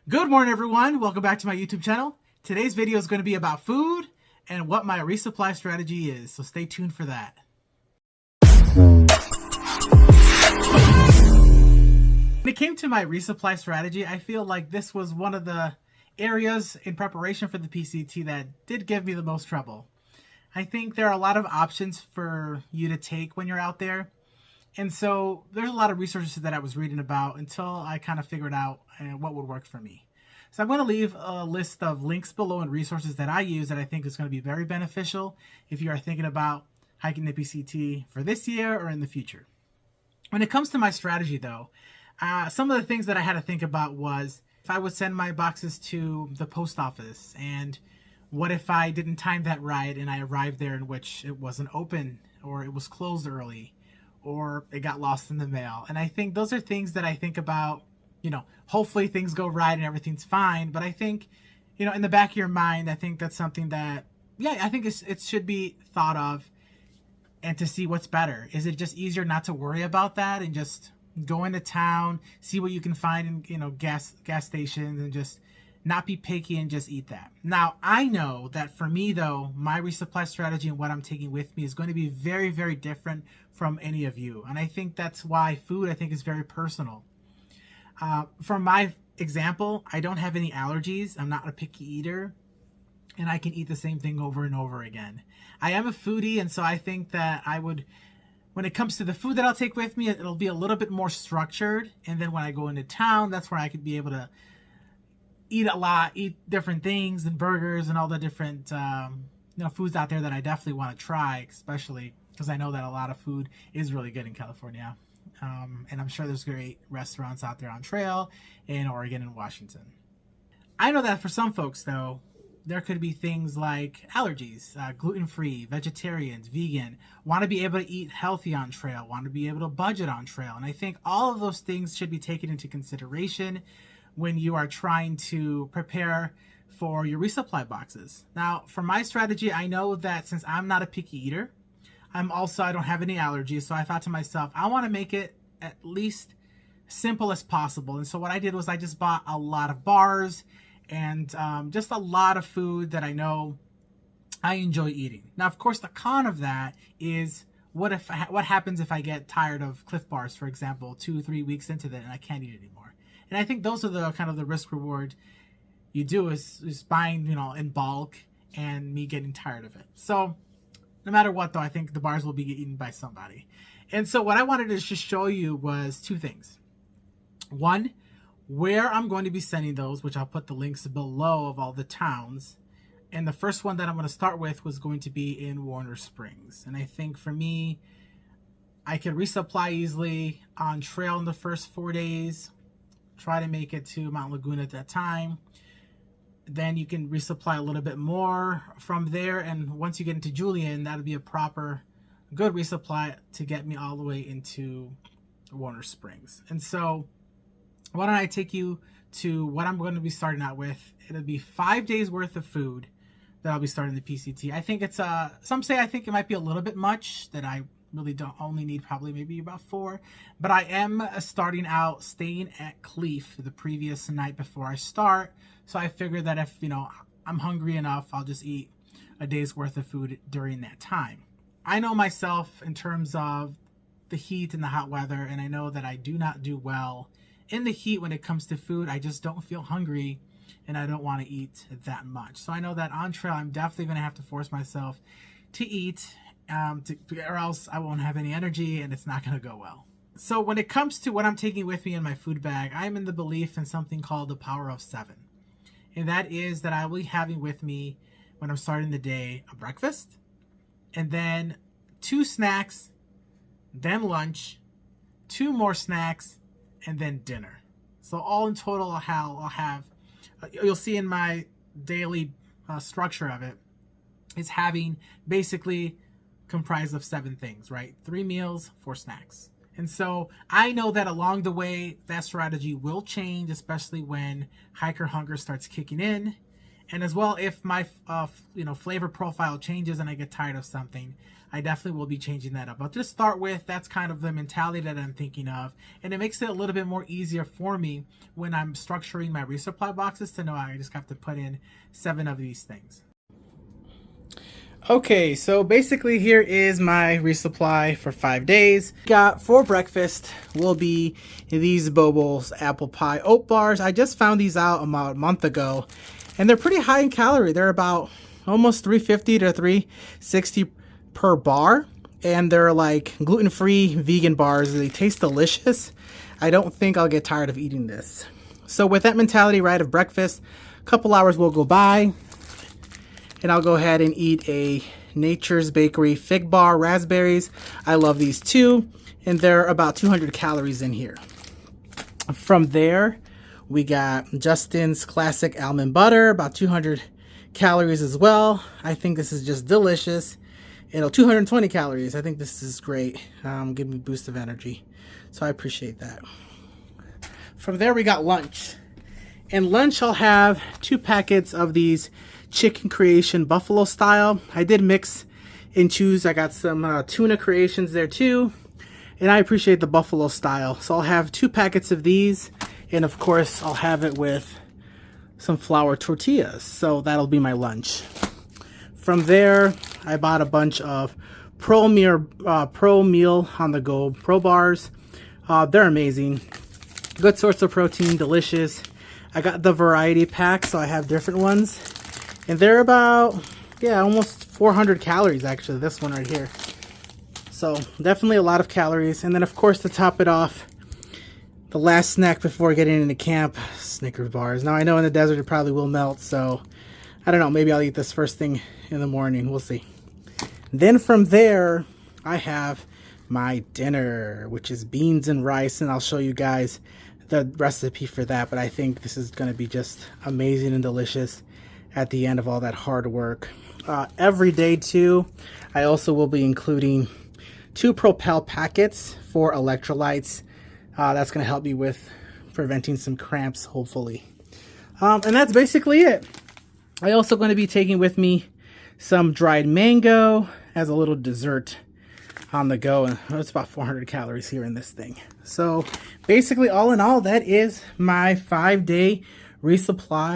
Good morning, everyone. Welcome back to my YouTube channel. Today's video is going to be about food and what my resupply strategy is, so stay tuned for that. When it came to my resupply strategy, I feel like this was one of the areas in preparation for the PCT that did give me the most trouble. I think there are a lot of options for you to take when you're out there. And so there's a lot of resources that I was reading about until I kind of figured out what would work for me. So I'm going to leave a list of links below and resources that I use that I think is going to be very beneficial if you are thinking about hiking the PCT for this year or in the future. When it comes to my strategy though, some of the things that I had to think about was if I would send my boxes to the post office, and what if I didn't time that right and I arrived there in which it wasn't open or it was closed early, or it got lost in the mail. And I think those are things that I think about, hopefully things go right and everything's fine. But I think, in the back of your mind, I think that's something that, I think it should be thought of, and to see what's better. Is it just easier not to worry about that and just go into town, see what you can find in, gas stations, and just not be picky and just eat that. Now, I know that for me though, my resupply strategy and what I'm taking with me is going to be very, very different from any of you. And I think that's why food, I think, is very personal. For my example, I don't have any allergies. I'm not a picky eater, and I can eat the same thing over and over again. I am a foodie, and so I think that when it comes to the food that I'll take with me, it'll be a little bit more structured. And then when I go into town, that's where I could be able to eat different things and burgers and all the different foods out there that I definitely want to try, especially because I know that a lot of food is really good in California. And I'm sure there's great restaurants out there on trail in Oregon and Washington. I know that for some folks though, there could be things like allergies, gluten-free, vegetarians, vegan, want to be able to eat healthy on trail, want to be able to budget on trail. And I think all of those things should be taken into consideration when you are trying to prepare for your resupply boxes. Now, for my strategy, I know that since I'm not a picky eater, I don't have any allergies, so I thought to myself, I want to make it at least simple as possible. And so what I did was I just bought a lot of bars and just a lot of food that I know I enjoy eating. Now, of course, the con of that is what happens if I get tired of Cliff Bars, for example, 2-3 weeks into that and I can't eat anymore. And I think those are the kind of the risk reward you do is buying, in bulk and me getting tired of it. So no matter what though, I think the bars will be eaten by somebody. And so what I wanted to just show you was two things. One, where I'm going to be sending those, which I'll put the links below of all the towns. And the first one that I'm going to start with was going to be in Warner Springs. And I think for me, I can resupply easily on trail in the first 4 days. Try to make it to Mount Laguna at that time. Then you can resupply a little bit more from there. And once you get into Julian, that'll be a proper, good resupply to get me all the way into Warner Springs. And so why don't I take you to what I'm going to be starting out with. It'll be 5 days worth of food that I'll be starting the PCT. I think it's, some say I think it might be a little bit much, that I really only need probably maybe about 4, but I am starting out staying at Cleef the previous night before I start. So I figured that if I'm hungry enough, I'll just eat a day's worth of food during that time. I know myself in terms of the heat and the hot weather, and I know that I do not do well in the heat when it comes to food. I just don't feel hungry and I don't want to eat that much. So I know that on trail I'm definitely going to have to force myself to eat, or else I won't have any energy and it's not going to go well. So when it comes to what I'm taking with me in my food bag, I'm in the belief in something called the power of 7. And that is that I will be having with me, when I'm starting the day, a breakfast, and then 2 snacks, then lunch, 2 more snacks, and then dinner. So all in total I'll have, you'll see in my daily structure of it, is having basically comprised of 7 things, right? 3 meals, 4 snacks. And so I know that along the way, that strategy will change, especially when hiker hunger starts kicking in And as well, if my flavor profile changes and I get tired of something, I definitely will be changing that up. I'll just start with, that's kind of the mentality that I'm thinking of, and it makes it a little bit more easier for me when I'm structuring my resupply boxes to know I just have to put in 7 of these things. Okay, so basically here is my resupply for 5 days. Got for breakfast will be these Bobos apple pie oat bars. I just found these out about a month ago, and they're pretty high in calorie. They're about almost 350 to 360 per bar, and they're like gluten-free vegan bars. They taste delicious. I don't think I'll get tired of eating this. So with that mentality right of breakfast, a couple hours will go by, and I'll go ahead and eat a Nature's Bakery fig bar raspberries. I love these too, and they're about 200 calories in here. From there, we got Justin's classic almond butter, about 200 calories as well. I think this is just delicious. 220 calories. I think this is great. Give me a boost of energy. So I appreciate that. From there, we got lunch. And lunch, I'll have 2 packets of these Chicken Creation Buffalo style. I did mix and choose. I got some tuna creations there too. And I appreciate the Buffalo style. So I'll have 2 packets of these. And of course, I'll have it with some flour tortillas. So that'll be my lunch. From there, I bought a bunch of Pro Meal on the go Pro bars. They're amazing. Good source of protein, delicious. I got the variety pack, so I have different ones. And they're about, almost 400 calories actually, this one right here. So definitely a lot of calories. And then of course, to top it off, the last snack before getting into camp, Snickers bars. Now I know in the desert it probably will melt, so I don't know, maybe I'll eat this first thing in the morning, we'll see. Then from there, I have my dinner, which is beans and rice, and I'll show you guys the recipe for that, but I think this is gonna be just amazing and delicious at the end of all that hard work. Every day too, I also will be including 2 Propel packets for electrolytes. That's gonna help me with preventing some cramps, hopefully. And that's basically it. I also going to be taking with me some dried mango as a little dessert on the go. And it's about 400 calories here in this thing. So basically, all in all, that is my 5-day resupply.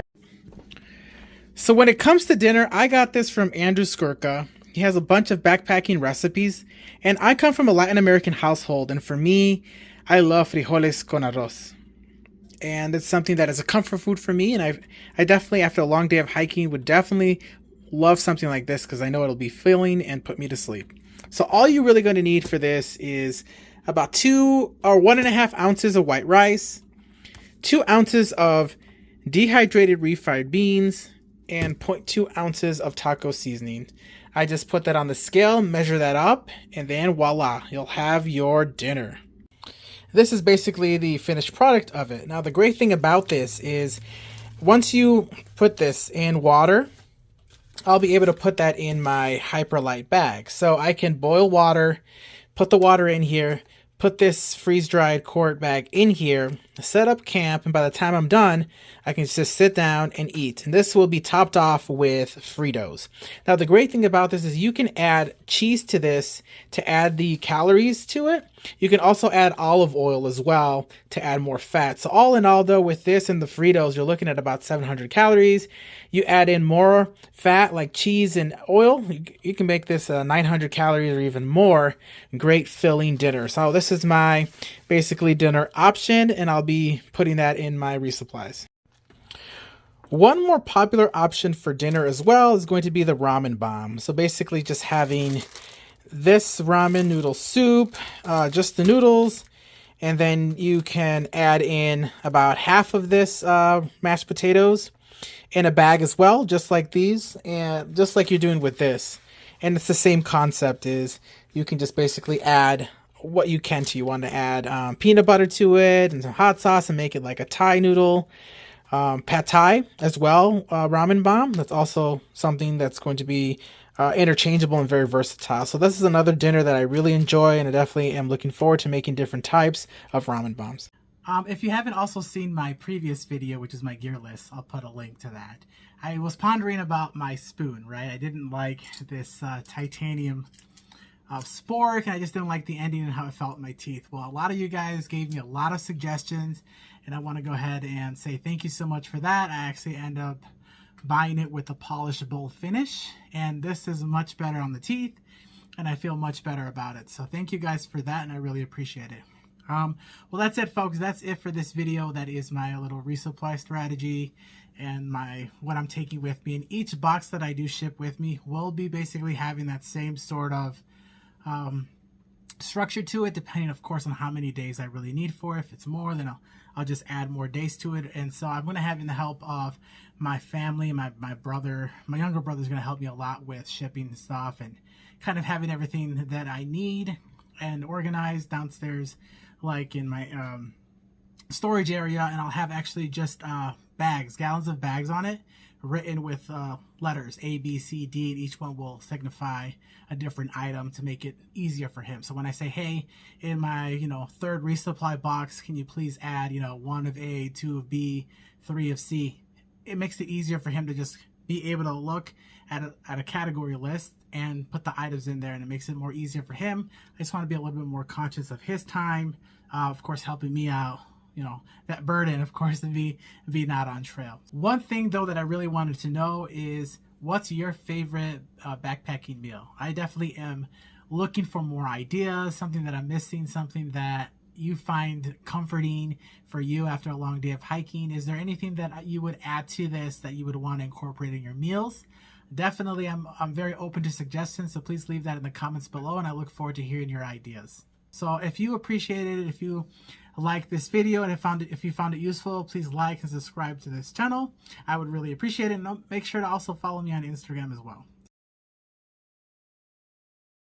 So when it comes to dinner, I got this from Andrew Skurka. He has a bunch of backpacking recipes, and I come from a Latin American household, and for me, I love frijoles con arroz. And it's something that is a comfort food for me, and I definitely, after a long day of hiking, would definitely love something like this because I know it'll be filling and put me to sleep. So all you're really going to need for this is about 2 or 1.5 ounces of white rice, 2 ounces of dehydrated refried beans, and 0.2 ounces of taco seasoning. I just put that on the scale, measure that up, and then voila, you'll have your dinner. This is basically the finished product of it. Now, the great thing about this is once you put this in water, I'll be able to put that in my Hyperlight bag. So I can boil water, put the water in here, put this freeze-dried quart bag in here, set up camp, and by the time I'm done, I can just sit down and eat. And this will be topped off with Fritos. Now, the great thing about this is you can add cheese to this to add the calories to it. You can also add olive oil as well to add more fat. So all in all, though, with this and the Fritos, you're looking at about 700 calories. You add in more fat like cheese and oil, you can make this 900 calories or even more. Great filling dinner. So this is my basically dinner option, and I'll be putting that in my resupplies. One more popular option for dinner as well is going to be the ramen bomb. So basically just having this ramen noodle soup, just the noodles, and then you can add in about half of this mashed potatoes in a bag as well, just like these, and just like you're doing with this. And it's the same concept, is you can just basically add what you can to. You want to add peanut butter to it and some hot sauce and make it like a Thai noodle. Pad Thai as well, ramen bomb. That's also something that's going to be interchangeable and very versatile. So this is another dinner that I really enjoy, and I definitely am looking forward to making different types of ramen bombs. If you haven't also seen my previous video, which is my gear list, I'll put a link to that. I was pondering about my spoon, right? I didn't like this titanium spork, and I just didn't like the ending and how it felt in my teeth. Well, a lot of you guys gave me a lot of suggestions, and I want to go ahead and say thank you so much for that. I actually end up buying it with a polishable finish, and this is much better on the teeth, and I feel much better about it. So thank you guys for that, and I really appreciate it. Well, that's it, folks. That's it for this video. That is my little resupply strategy and what I'm taking with me. And each box that I do ship with me will be basically having that same sort of structure to it, depending, of course, on how many days I really need for it. If it's more, then I'll just add more days to it. And so I'm going to have the help of my family. My brother, my younger brother, is going to help me a lot with shipping stuff and kind of having everything that I need and organized downstairs, like in my storage area. And I'll have actually just bags, gallons of bags on it, written with letters A, B, C, D, and each one will signify a different item to make it easier for him. So when I say, hey, in my third resupply box, can you please add 1 of A, 2 of B, 3 of C, it makes it easier for him to just be able to look at a category list and put the items in there, and it makes it more easier for him. I just want to be a little bit more conscious of his time, of course helping me out, that burden, of course, to be not on trail. One thing though that I really wanted to know is, what's your favorite backpacking meal? I definitely am looking for more ideas, something that I'm missing, something that you find comforting for you after a long day of hiking. Is there anything that you would add to this that you would want to incorporate in your meals? Definitely, I'm very open to suggestions, so please leave that in the comments below, and I look forward to hearing your ideas. So if you appreciated it, if you like this video, and if you found it useful, please like and subscribe to this channel. I would really appreciate it, and make sure to also follow me on Instagram as well.